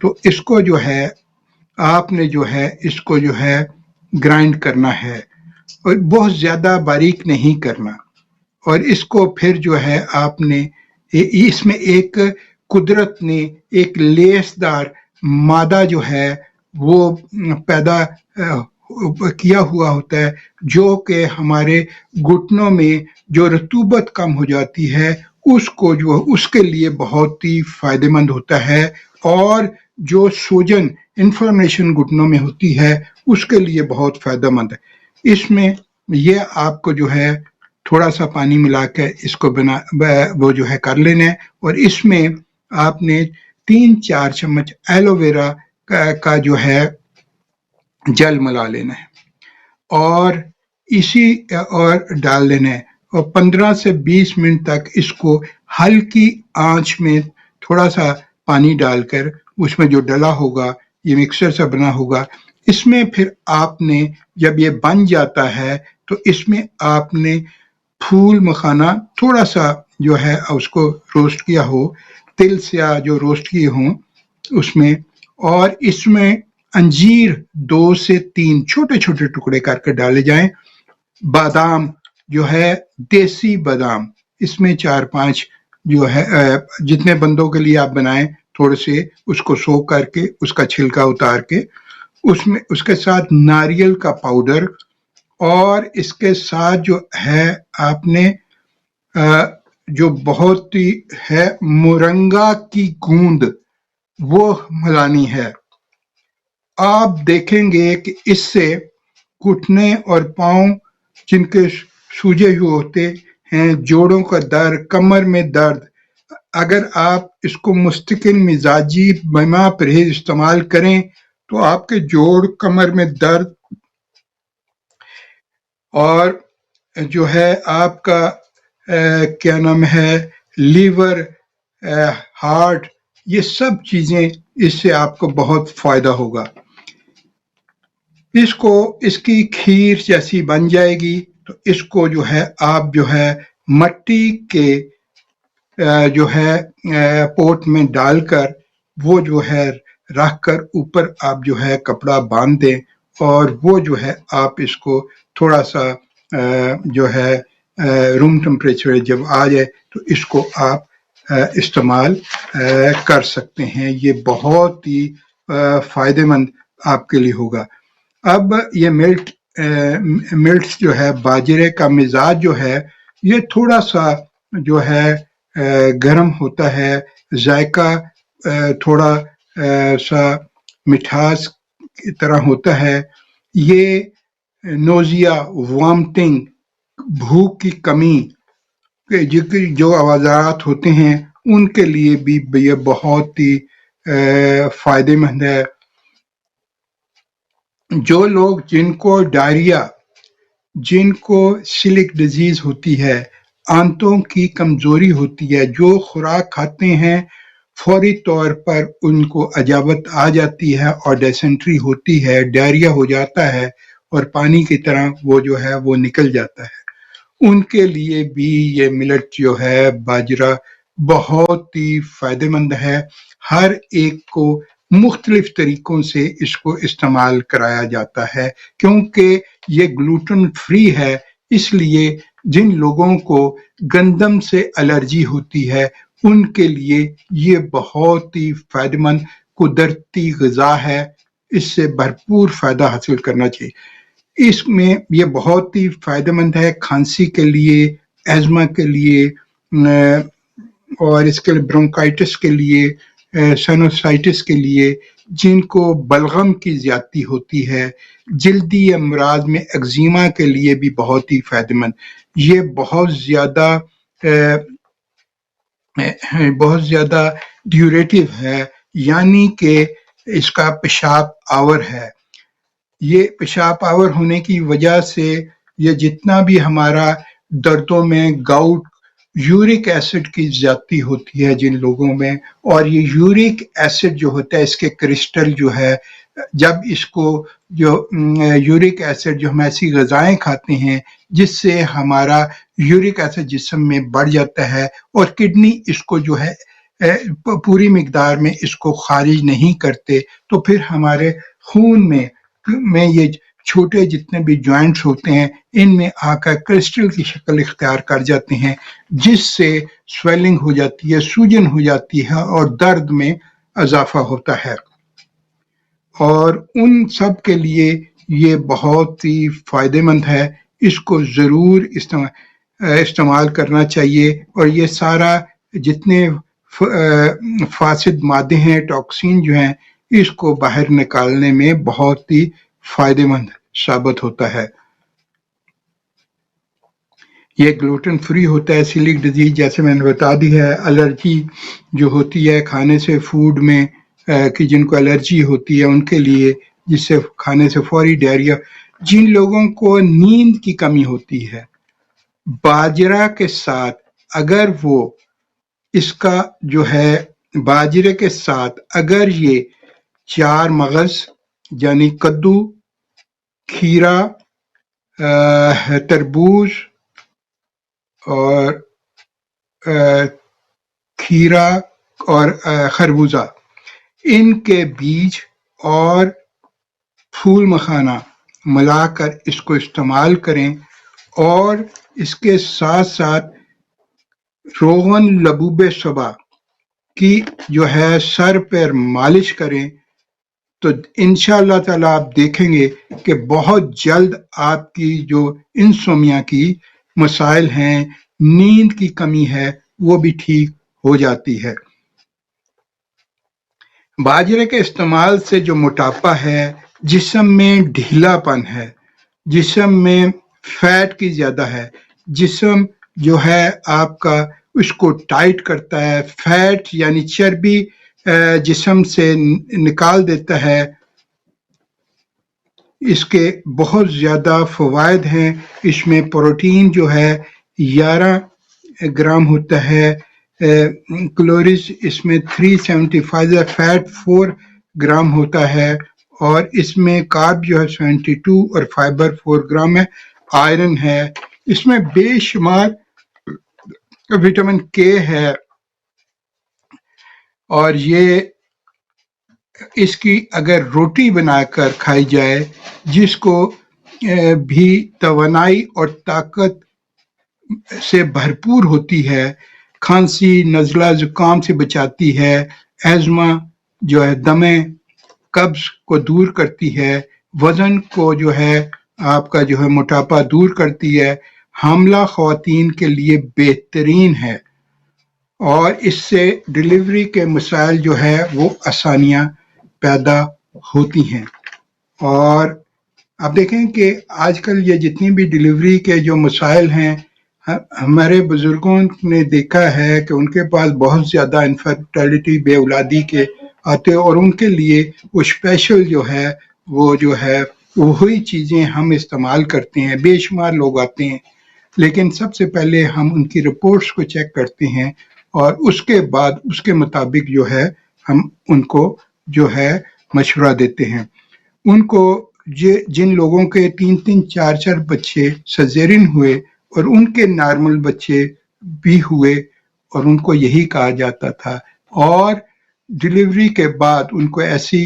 تو اس کو جو ہے آپ نے جو ہے اس کو جو ہے گرائنڈ کرنا ہے اور بہت زیادہ باریک نہیں کرنا، اور اس کو پھر جو ہے آپ نے اس میں ایک قدرت نے ایک لیس دار مادہ جو ہے وہ پیدا کیا ہوا ہوتا ہے، جو کہ ہمارے گھٹنوں میں جو رطوبت کم ہو جاتی ہے اس کو جو اس کے لیے بہت ہی فائدہ مند ہوتا ہے، اور جو سوجن انفلمیشن گھٹنوں میں ہوتی ہے اس کے لیے بہت فائدہ مند ہے۔ اس میں یہ آپ کو جو ہے تھوڑا سا پانی ملا کے اس کو وہ جو ہے کر لینا ہے، اور اس میں آپ نے 3-4 چمچ ایلو ویرا کا جو ہے جل ملا لینا ہے اور اور ڈال لینا ہے، اور 15 سے 20 منٹ تک اس کو ہلکی آنچ میں تھوڑا سا پانی ڈال کر اس میں جو ڈلا ہوگا یہ مکسر سے بنا ہوگا، اس میں پھر آپ نے جب یہ بن جاتا ہے تو اس میں آپ نے پھول مکھانا تھوڑا سا جو ہے اس کو روسٹ کیا ہو، تل سے جو روسٹ کیے ہوں اس میں، اور اس میں انجیر 2 سے 3 چھوٹے چھوٹے ٹکڑے کر کے ڈالے جائیں، بادام جو ہے دیسی بادام اس میں 4-5 جو ہے جتنے بندوں کے لیے آپ بنائیں تھوڑے سے اس کو سوک کر کے اس کا چھلکا اتار کے اس میں اس کے ساتھ ناریل کا پاؤڈر، اور اس کے ساتھ جو ہے آپ نے جو بہت ہی ہے مورنگا کی گوند وہ ملانی ہے۔ آپ دیکھیں گے کہ اس سے گھٹنے اور پاؤں جن کے سوجے ہوئے ہوتے ہیں، جوڑوں کا درد، کمر میں درد، اگر آپ اس کو مستقل مزاجی بما پرہیز استعمال کریں تو آپ کے جوڑ، کمر میں درد اور جو ہے آپ کا کیا نام ہے لیور، ہارٹ، یہ سب چیزیں اس سے آپ کو بہت فائدہ ہوگا۔ اس کی کھیر جیسی بن جائے گی تو اس کو جو ہے آپ جو ہے مٹی کے جو ہے پوٹ میں ڈال کر وہ جو ہے رکھ کر اوپر آپ جو ہے کپڑا باندھ دیں، اور وہ جو ہے آپ اس کو تھوڑا سا جو ہے روم ٹمپریچر جب آ جائے تو اس کو آپ استعمال کر سکتے ہیں، یہ بہت ہی فائدہ مند آپ کے لیے ہوگا۔ اب یہ ملٹس جو ہے باجرے کا مزاج جو ہے یہ تھوڑا سا جو ہے گرم ہوتا ہے، ذائقہ تھوڑا سا مٹھاس کی طرح ہوتا ہے، یہ نوزیا، وامٹنگ، بھوک کی کمی جو آوازات ہوتے ہیں ان کے لیے بھی یہ بہت ہی فائدہ مند ہے۔ جو لوگ جن کو ڈائریا، جن کو سیلک ڈیزیز ہوتی ہے، آنتوں کی کمزوری ہوتی ہے، جو خوراک کھاتے ہیں فوری طور پر ان کو اجابت آ جاتی ہے اور ڈیسنٹری ہوتی ہے، ڈائریا ہو جاتا ہے اور پانی کی طرح وہ جو ہے وہ نکل جاتا ہے، ان کے لیے بھی یہ ملٹ جو ہے باجرہ بہت ہی فائدہ مند ہے۔ ہر ایک کو مختلف طریقوں سے اس کو استعمال کرایا جاتا ہے، کیونکہ یہ گلوٹن فری ہے، اس لیے جن لوگوں کو گندم سے الرجی ہوتی ہے ان کے لیے یہ بہت ہی فائدہ مند قدرتی غذا ہے، اس سے بھرپور فائدہ حاصل کرنا چاہیے۔ اس میں یہ بہت ہی فائدہ مند ہے کھانسی کے لیے، ایزما کے لیے، اور اس کے لیے برونکائٹس کے لیے، سائنوسائٹس کے لیے، جن کو بلغم کی زیادتی ہوتی ہے، جلدی امراض میں ایگزیما کے لیے بھی بہت ہی فائدہ مند۔ یہ بہت زیادہ ڈیوریٹو ہے، یعنی کہ اس کا پیشاب آور ہے۔ یہ پیشاب آور ہونے کی وجہ سے یہ جتنا بھی ہمارا دردوں میں گاؤٹ، یورک ایسڈ کی زیادتی ہوتی ہے جن لوگوں میں، اور یہ یورک ایسڈ جو ہوتا ہے اس کے کرسٹل جو ہے، جب اس کو جو یورک ایسڈ جو ہم ایسی غذائیں کھاتے ہیں جس سے ہمارا یورک ایسڈ جسم میں بڑھ جاتا ہے اور کڈنی اس کو جو ہے پوری مقدار میں اس کو خارج نہیں کرتے تو پھر ہمارے خون میں یہ چھوٹے جتنے بھی جوائنٹس ہوتے ہیں ان میں آ کر کرسٹل کی شکل اختیار کر جاتے ہیں، جس سے سویلنگ ہو جاتی ہے، سوجن ہو جاتی ہے اور درد میں اضافہ ہوتا ہے، اور ان سب کے لیے یہ بہت ہی فائدہ مند ہے، اس کو ضرور استعمال کرنا چاہیے، اور یہ سارا جتنے فاسد مادے ہیں، ٹاکسین جو ہیں، اس کو باہر نکالنے میں بہت ہی فائدہ مند ثابت ہوتا ہے۔ یہ گلوٹن فری ہوتا ہے، سیلک ڈیزیز جیسے میں نے بتا دی ہے، الرجی جو ہوتی ہے کھانے سے فوڈ میں کہ جن کو الرجی ہوتی ہے ان کے لیے، جس سے کھانے سے فوری ڈائریا، جن لوگوں کو نیند کی کمی ہوتی ہے، باجرہ کے ساتھ اگر وہ اس کا جو ہے باجرے کے ساتھ اگر یہ 4 مغز یعنی کدو، کھیرا، تربوز اور کھیرا اور خربوزہ، ان کے بیج اور پھول مکھانا ملا کر اس کو استعمال کریں، اور اس کے ساتھ ساتھ روغن لبوب صبا کی جو ہے سر پر مالش کریں، تو انشاءاللہ تعالی آپ دیکھیں گے کہ بہت جلد آپ کی جو انسومیا کی مسائل ہیں، نیند کی کمی ہے، وہ بھی ٹھیک ہو جاتی ہے۔ باجرے کے استعمال سے جو موٹاپا ہے، جسم میں ڈھیلا پن ہے، جسم میں فیٹ کی زیادہ ہے، جسم جو ہے آپ کا اس کو ٹائٹ کرتا ہے، فیٹ یعنی چربی جسم سے نکال دیتا ہے، اس کے بہت زیادہ فوائد ہیں۔ اس میں پروٹین جو ہے 11 گرام ہوتا ہے، کلوریز اس میں 375 ہے، فیٹ 4 گرام ہوتا ہے، اور اس میں کارب جو ہے 72 اور فائبر 4 گرام ہے، آئرن ہے، اس میں بے شمار وٹامن کے ہے، اور یہ اس کی اگر روٹی بنا کر کھائی جائے، جس کو بھی توانائی اور طاقت سے بھرپور ہوتی ہے، کھانسی نزلہ زکام سے بچاتی ہے، ایزما جو ہے دمے قبض کو دور کرتی ہے، وزن کو جو ہے آپ کا جو ہے موٹاپا دور کرتی ہے، حاملہ خواتین کے لیے بہترین ہے، اور اس سے ڈیلیوری کے مسائل جو ہے وہ آسانیاں پیدا ہوتی ہیں۔ اور آپ دیکھیں کہ آج کل یہ جتنی بھی ڈیلیوری کے جو مسائل ہیں، ہمارے بزرگوں نے دیکھا ہے کہ ان کے پاس بہت زیادہ انفرٹیلٹی، بے اولادی کے آتے، اور ان کے لیے وہ اسپیشل جو ہے وہی چیزیں ہم استعمال کرتے ہیں، بے شمار لوگ آتے ہیں، لیکن سب سے پہلے ہم ان کی رپورٹس کو چیک کرتے ہیں، اور اس کے بعد اس کے مطابق جو ہے ہم ان کو جو ہے مشورہ دیتے ہیں۔ ان کو جن لوگوں کے 3-3 4-4 بچے سیزرین ہوئے اور ان کے نارمل بچے بھی ہوئے، اور ان کو یہی کہا جاتا تھا، اور ڈیلیوری کے بعد ان کو ایسی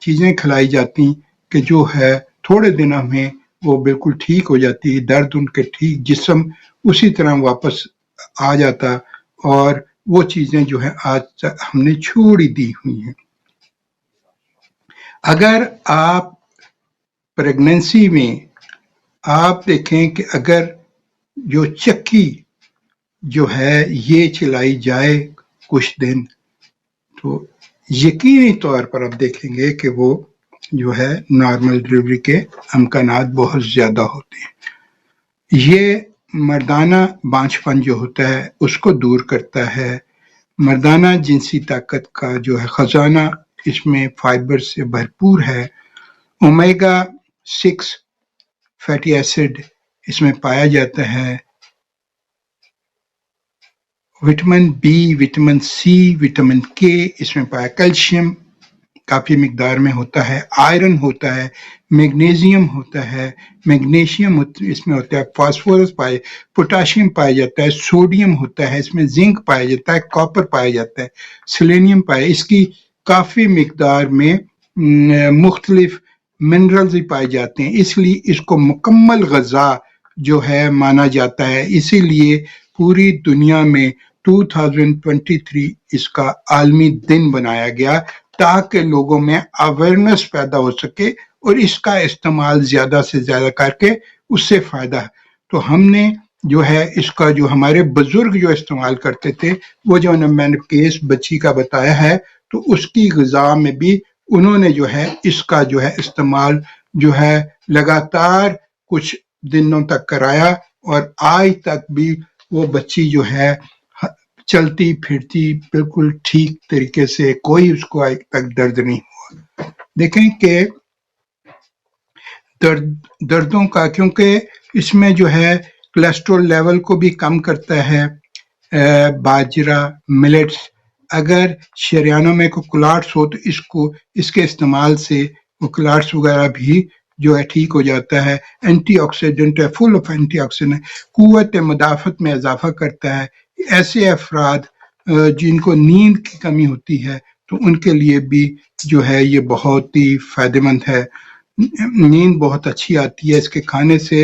چیزیں کھلائی جاتی کہ جو ہے تھوڑے دنوں میں وہ بالکل ٹھیک ہو جاتی، درد ان کے ٹھیک، جسم اسی طرح واپس آ جاتا، اور وہ چیزیں جو ہیں آج ہم نے چھوڑ ہی دی ہوئی ہیں۔ اگر آپ پریگننسی میں آپ دیکھیں کہ اگر جو چکی جو ہے یہ چلائی جائے کچھ دن، تو یقینی طور پر آپ دیکھیں گے کہ وہ جو ہے نارمل ڈیلیوری کے امکانات بہت زیادہ ہوتے ہیں۔ یہ مردانہ بانجھ پن جو ہوتا ہے اس کو دور کرتا ہے، مردانہ جنسی طاقت کا جو ہے خزانہ اس میں فائبر سے بھرپور ہے، اومیگا 6 فیٹی ایسڈ اس میں پایا جاتا ہے، vitamin B, vitamin C, vitamin کے اس میں پایا، کیلشیم کافی مقدار میں ہوتا ہے، آئرن ہوتا ہے، میگنیزیم ہوتا ہے، میگنیشیم اس میں ہوتا ہے، فاسفورس پوٹاشیم پایا جاتا ہے، سوڈیم ہوتا ہے، اس میں زنک پایا جاتا ہے، کاپر پایا جاتا ہے، سیلینیم اس کی کافی مقدار میں مختلف منرلز بھی پائے جاتے ہیں، اس لیے اس کو مکمل غذا جو ہے مانا جاتا ہے۔ اسی لیے پوری دنیا میں 2023 اس کا عالمی دن بنایا گیا تاکہ لوگوں میں اویئرنس پیدا ہو سکے اور اس کا استعمال زیادہ سے زیادہ کر کے اس سے فائدہ ہے۔ تو ہم نے جو ہے اس کا جو ہمارے بزرگ جو استعمال کرتے تھے وہ جو میں نے کیس بچی کا بتایا ہے، تو اس کی غذا میں بھی انہوں نے جو ہے اس کا جو ہے استعمال جو ہے لگاتار کچھ دنوں تک کرایا اور آج تک بھی وہ بچی جو ہے چلتی پھرتی بالکل ٹھیک طریقے سے، کوئی اس کو آج تک درد نہیں ہوا۔ دیکھیں کہ دردوں کا، کیونکہ اس میں جو ہے کولیسٹرول لیول کو بھی کم کرتا ہے، باجرہ ملٹس، اگر شریانوں میں کوئی کلاٹس ہو تو اس کے استعمال سے وہ کلاٹس وغیرہ بھی جو ہے ٹھیک ہو جاتا ہے، اینٹی آکسیڈنٹ ہے، فل آف اینٹی آکسیڈنٹ، قوت مدافعت میں اضافہ کرتا ہے۔ ایسے افراد جن کو نیند کی کمی ہوتی ہے تو ان کے لیے بھی جو ہے یہ بہت ہی فائدہ مند ہے، نیند بہت اچھی آتی ہے اس کے کھانے سے،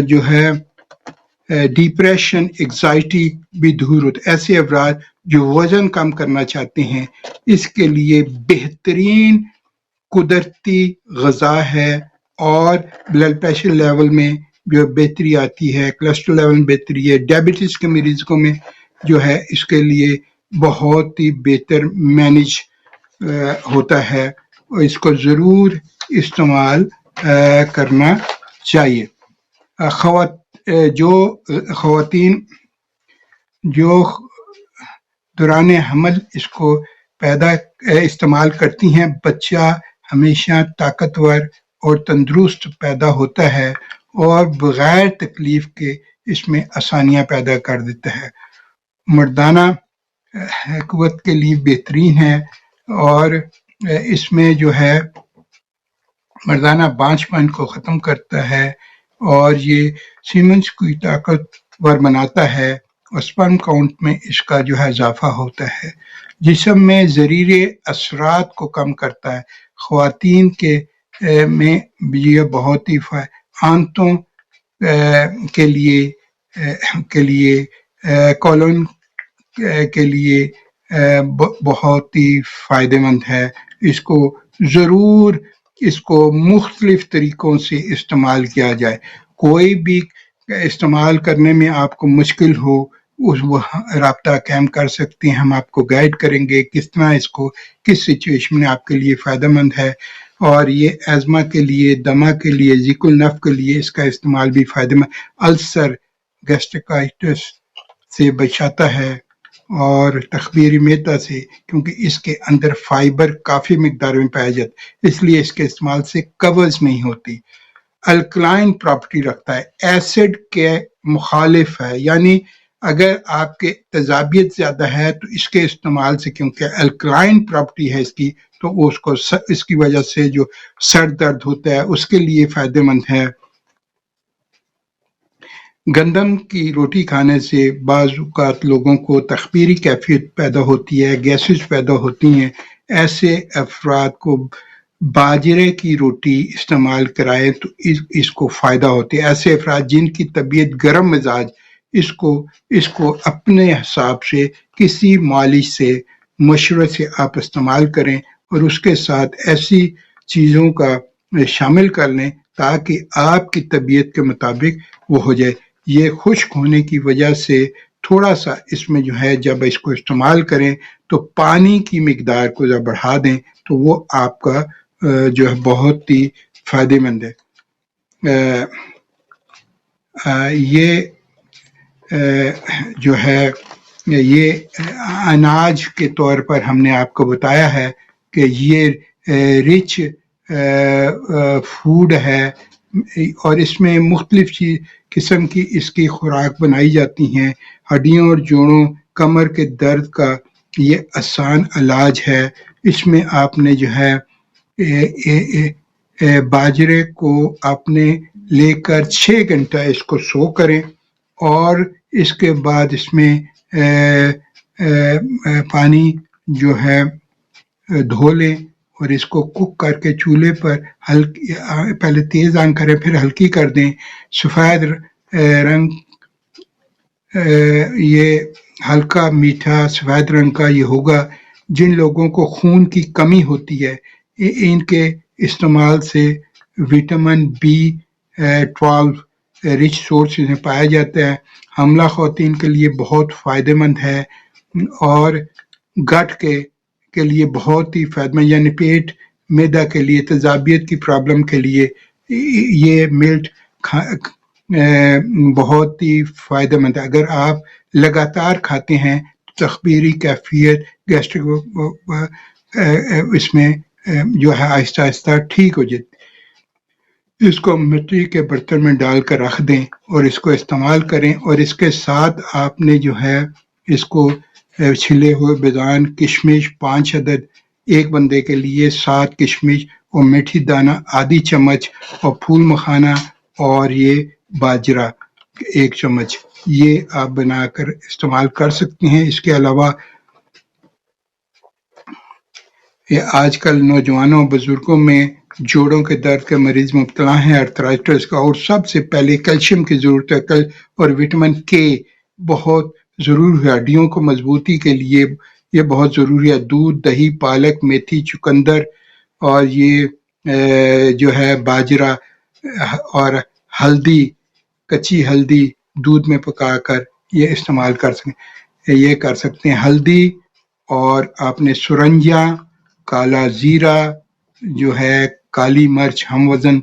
جو ہے ڈپریشن ایگزائٹی بھی دور ہوتا ہے۔ ایسے افراد جو وزن کم کرنا چاہتے ہیں اس کے لیے بہترین قدرتی غذا ہے، اور بلڈ پریشر لیول میں جو بہتری آتی ہے، کولیسٹرول لیول میں بہتری ہے، ڈائبٹیز کے مریضوں میں جو ہے اس کے لیے بہت ہی بہتر مینج ہوتا ہے، اور اس کو ضرور استعمال کرنا چاہیے۔ جو خواتین جو دوران حمل اس کو استعمال کرتی ہیں، بچہ ہمیشہ طاقتور اور تندرست پیدا ہوتا ہے اور بغیر تکلیف کے اس میں آسانیاں پیدا کر دیتا ہے۔ مردانہ قوت کے لیے بہترین ہے، اور اس میں جو ہے مردانہ بانجھپن کو ختم کرتا ہے، اور یہ سیمنز کی طاقتور بناتا ہے، اور سپرم کاؤنٹ میں اس کا جو ہے اضافہ ہوتا ہے، جسم میں زہریلے اثرات کو کم کرتا ہے۔ خواتین میں یہ بہت ہی آنتوں کے لیے کولون کے لیے بہت ہی فائدہ مند ہے۔ اس کو ضرور مختلف طریقوں سے استعمال کیا جائے۔ کوئی بھی استعمال کرنے میں آپ کو مشکل ہو اس رابطہ قائم کر سکتے ہیں، ہم آپ کو گائیڈ کریں گے کس طرح اس کو کس سچویشن میں آپ کے لیے فائدہ مند ہے، اور یہ ایزما کے لیے، دمہ کے لیے، ضیق النفس کے لیے اس کا استعمال بھی فائدہ مند، السر گیسٹرائٹس سے بچاتا ہے، اور تخمیر معدہ سے، کیونکہ اس کے اندر فائبر کافی مقدار میں پایا جاتا ہے، اس لیے اس کے استعمال سے قبض نہیں ہوتی۔ الکلائن پراپرٹی رکھتا ہے، ایسڈ کے مخالف ہے، یعنی اگر آپ کے تیزابیت زیادہ ہے تو اس کے استعمال سے، کیونکہ الکلائن پراپرٹی ہے اس کی، تو اس کی وجہ سے جو سر درد ہوتا ہے اس کے لیے فائدہ مند ہے۔ گندم کی روٹی کھانے سے بعض اوقات لوگوں کو تخمیر کیفیت پیدا ہوتی ہے، گیسز پیدا ہوتی ہیں، ایسے افراد کو باجرے کی روٹی استعمال کرائیں تو اس کو فائدہ ہوتا ہے۔ ایسے افراد جن کی طبیعت گرم مزاج، اس کو اپنے حساب سے کسی مالج سے مشورے سے آپ استعمال کریں، اور اس کے ساتھ ایسی چیزوں کا شامل کر لیں تاکہ آپ کی طبیعت کے مطابق وہ ہو جائے۔ یہ خشک ہونے کی وجہ سے تھوڑا سا اس میں جو ہے جب اس کو استعمال کریں تو پانی کی مقدار کو جب بڑھا دیں تو وہ آپ کا جو ہے بہت ہی فائدہ مند ہے۔ یہ جو ہے یہ اناج کے طور پر ہم نے آپ کو بتایا ہے کہ یہ رچ فوڈ ہے، اور اس میں مختلف قسم کی اس کی خوراک بنائی جاتی ہیں۔ ہڈیوں اور جوڑوں، کمر کے درد کا یہ آسان علاج ہے، اس میں آپ نے جو ہے باجرے کو آپ نے لے کر 6 گھنٹہ اس کو سو کریں، اور اس کے بعد اس میں پانی جو ہے دھو لیں اور اس کو کوک کر کے چولہے پر ہلکی، پہلے تیز آن کریں پھر ہلکی کر دیں. سفید رنگ، یہ ہلکا میٹھا سفید رنگ کا یہ ہوگا. جن لوگوں کو خون کی کمی ہوتی ہے ان کے استعمال سے وٹامن B12 رچ سورس میں پایا جاتا ہے. حاملہ خواتین کے لیے بہت فائدہ مند ہے، اور گٹ کے لیے بہت ہی فائدہ مند، یعنی پیٹ میدا کے لیے، تیزابیت کی پرابلم کے لیے یہ ملٹ بہت ہی فائدہ مند ہے. اگر آپ لگاتار کھاتے ہیں تو تخدیری کیفیت گیسٹرک اس میں جو ہے آہستہ آہستہ ٹھیک ہو جاتی. اس کو مٹی کے برتن میں ڈال کر رکھ دیں اور اس کو استعمال کریں، اور اس کے ساتھ آپ نے جو ہے اس کو چھلے ہوئے بادام کشمش 5 عدد ایک بندے کے لیے، 7 کشمش اور میٹھی دانہ آدھی چمچ، اور پھول مکھانا اور یہ باجرہ 1 چمچ، یہ آپ بنا کر استعمال کر سکتے ہیں. اس کے علاوہ یہ آج کل نوجوانوں بزرگوں میں جوڑوں کے درد کے مریض مبتلا ہیں، آرتھرائٹس کا، اور سب سے پہلے کیلشیم کی ضرورت ہے، اور وٹامن کے بہت ضروری ہے ہڈیوں کو مضبوطی کے لیے، یہ بہت ضروری ہے. دودھ، دہی، پالک، میتھی، چقندر اور یہ جو ہے باجرہ اور ہلدی، کچی ہلدی دودھ میں پکا کر یہ استعمال کر سکتے ہیں. ہلدی اور آپ نے سرنجا، کالا زیرہ جو ہے کالی مرچ ہم وزن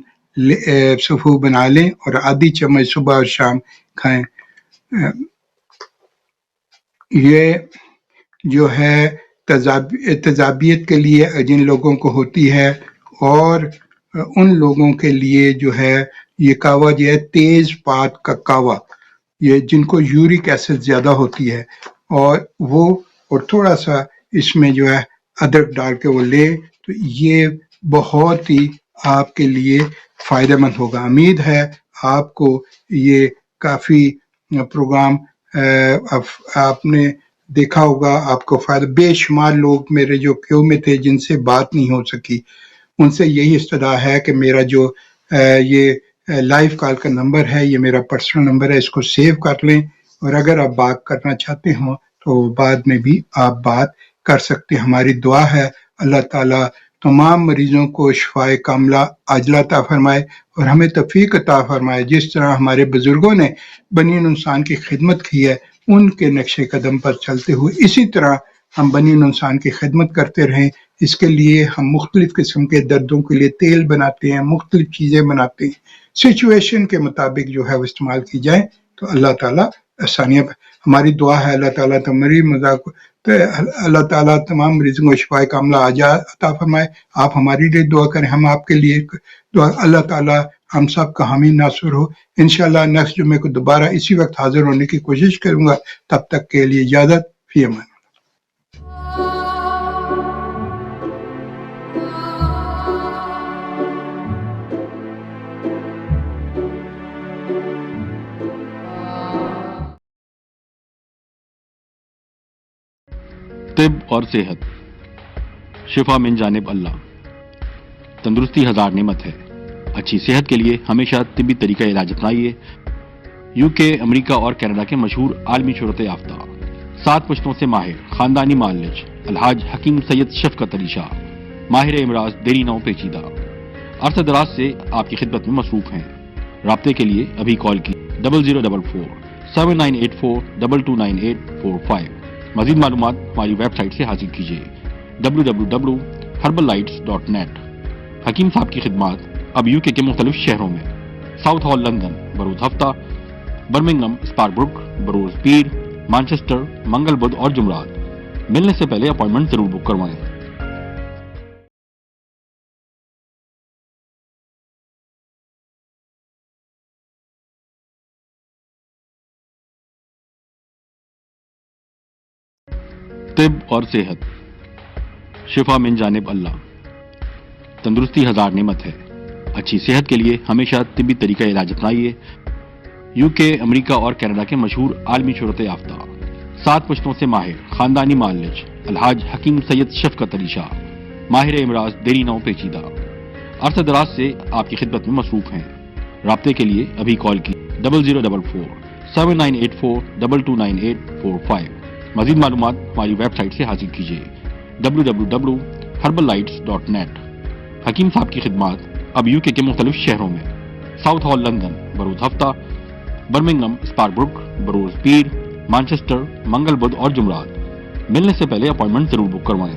صفو بنا لیں اور آدھی چمچ صبح اور شام کھائیں. یہ جو ہے تیزابیت کے لیے جن لوگوں کو ہوتی ہے، اور ان لوگوں کے لیے جو ہے یہ کہوا جو ہے تیز پات کا کہوا، یہ جن کو یورک ایسڈ زیادہ ہوتی ہے، اور تھوڑا سا اس میں جو ہے ادرک ڈال کے وہ لے، تو یہ بہت ہی آپ کے لیے فائدہ مند ہوگا. امید ہے آپ کو یہ کافی پروگرام آپ نے دیکھا ہوگا، آپ کو فائدہ. بے شمار لوگ میرے جو کیو میں تھے جن سے بات نہیں ہو سکی، ان سے یہی استدعا ہے کہ میرا جو یہ لائیو کال کا نمبر ہے، یہ میرا پرسنل نمبر ہے، اس کو سیو کر لیں، اور اگر آپ بات کرنا چاہتے ہوں تو بعد میں بھی آپ بات کر سکتے ہیں. ہماری دعا ہے اللہ تعالیٰ تمام مریضوں کو شفائے کاملہ عاجلہ عطا فرمائے اور ہمیں توفیق عطا فرمائے. جس طرح ہمارے بزرگوں نے بنی انسان کی خدمت کی ہے، ان کے نقش قدم پر چلتے ہوئے اسی طرح ہم بنی انسان کی خدمت کرتے رہیں. اس کے لیے ہم مختلف قسم کے دردوں کے لیے تیل بناتے ہیں، مختلف چیزیں بناتے ہیں. سچویشن کے مطابق جو ہے وہ استعمال کی جائیں تو اللہ تعالیٰ آسانیاں. ہماری دعا ہے اللہ تعالیٰ تمام مریضوں کو شفائے کاملہ عطا فرمائے. آپ ہماری لیے دعا کریں، ہم آپ کے لیے دعا. اللہ تعالیٰ ہم سب کا حامی ناصر ہو. انشاءاللہ نیکسٹ جمعے کو دوبارہ اسی وقت حاضر ہونے کی کوشش کروں گا. تب تک کے لیے اجازت. فی امان. طب اور صحت، شفا من جانب اللہ. تندرستی ہزار نعمت ہے. اچھی صحت کے لیے ہمیشہ طبی طریقہ علاج اپنائیے. UK، امریکہ اور کینیڈا کے مشہور عالمی شہرت یافتہ 7 پشتوں سے ماہر خاندانی معالج الحاج حکیم سید شفقت علی شاہ، ماہر امراض دیری نو پیچیدہ، عرصہ دراز سے آپ کی خدمت میں مصروف ہیں. رابطے کے لیے ابھی کال کی 0044 7984 229845. مزید معلومات ہماری ویب سائٹ سے حاصل کیجیے www.herbalites.net. حکیم صاحب کی خدمات اب UK کے مختلف شہروں میں: ساؤتھ ہال لندن بروز ہفتہ، برمنگم اسپاربروک بروز پیر، مانچسٹر منگل بدھ اور جمعرات. ملنے سے پہلے اپوائنٹمنٹ ضرور بک کروائیں. طب اور صحت، شفا من جانب اللہ. تندرستی ہزار نعمت ہے. اچھی صحت کے لیے ہمیشہ طبی طریقہ علاج اپنائیے. UK، امریکہ اور کینیڈا کے مشہور عالمی شہرت یافتہ 7 پشتوں سے ماہر خاندانی معالج الحاج حکیم سید شفقت علی شاہ، ماہر امراض دیری نو پیچیدہ، عرصہ دراز سے آپ کی خدمت میں مصروف ہیں. رابطے کے لیے ابھی کال کی 0044-7984-229845. مزید معلومات ہماری ویب سائٹ سے حاصل کیجیے www.herbalites.net. حکیم صاحب کی خدمات اب UK کے مختلف شہروں میں: ساؤتھ ہال لندن بروز ہفتہ، برمنگم، اسپاربروک، بروز پیر، مانچسٹر، منگل بدھ اور جمعرات. ملنے سے پہلے اپائنٹمنٹ ضرور بک کروائیں.